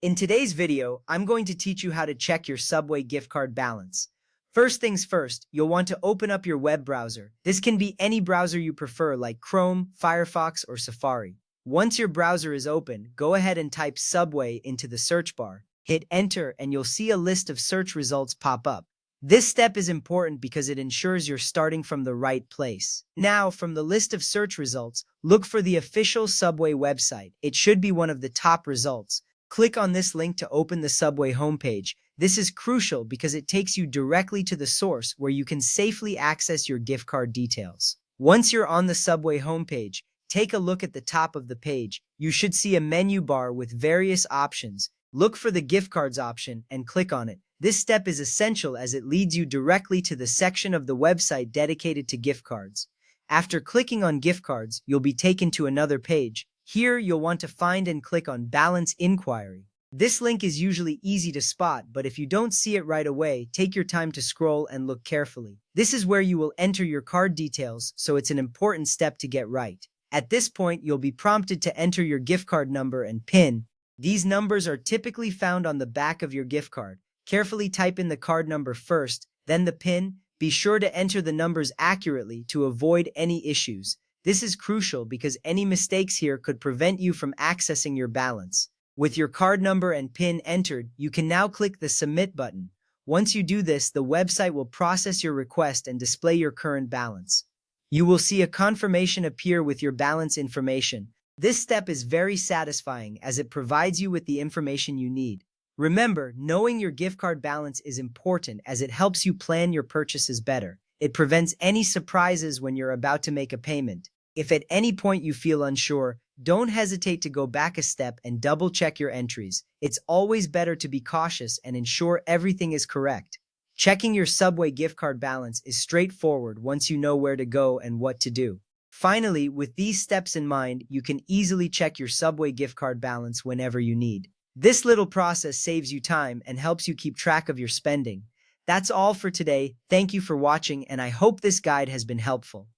In today's video, I'm going to teach you how to check your Subway gift card balance. First things first, you'll want to open up your web browser. This can be any browser you prefer like Chrome, Firefox, or Safari. Once your browser is open, go ahead and type Subway into the search bar. Hit enter and you'll see a list of search results pop up. This step is important because it ensures you're starting from the right place. Now, from the list of search results, look for the official Subway website. It should be one of the top results. Click on this link to open the Subway homepage. This is crucial because it takes you directly to the source where you can safely access your gift card details. Once you're on the Subway homepage, take a look at the top of the page. You should see a menu bar with various options. Look for the gift cards option and click on it. This step is essential as it leads you directly to the section of the website dedicated to gift cards. After clicking on gift cards, you'll be taken to another page. Here, you'll want to find and click on Balance Inquiry. This link is usually easy to spot, but if you don't see it right away, take your time to scroll and look carefully. This is where you will enter your card details, so it's an important step to get right. At this point, you'll be prompted to enter your gift card number and PIN. These numbers are typically found on the back of your gift card. Carefully type in the card number first, then the PIN. Be sure to enter the numbers accurately to avoid any issues. This is crucial because any mistakes here could prevent you from accessing your balance. With your card number and PIN entered, you can now click the Submit button. Once you do this, the website will process your request and display your current balance. You will see a confirmation appear with your balance information. This step is very satisfying as it provides you with the information you need. Remember, knowing your gift card balance is important as it helps you plan your purchases better. It prevents any surprises when you're about to make a payment. If at any point you feel unsure, don't hesitate to go back a step and double-check your entries. It's always better to be cautious and ensure everything is correct. Checking your Subway gift card balance is straightforward once you know where to go and what to do. Finally, with these steps in mind, you can easily check your Subway gift card balance whenever you need. This little process saves you time and helps you keep track of your spending. That's all for today. Thank you for watching, and I hope this guide has been helpful.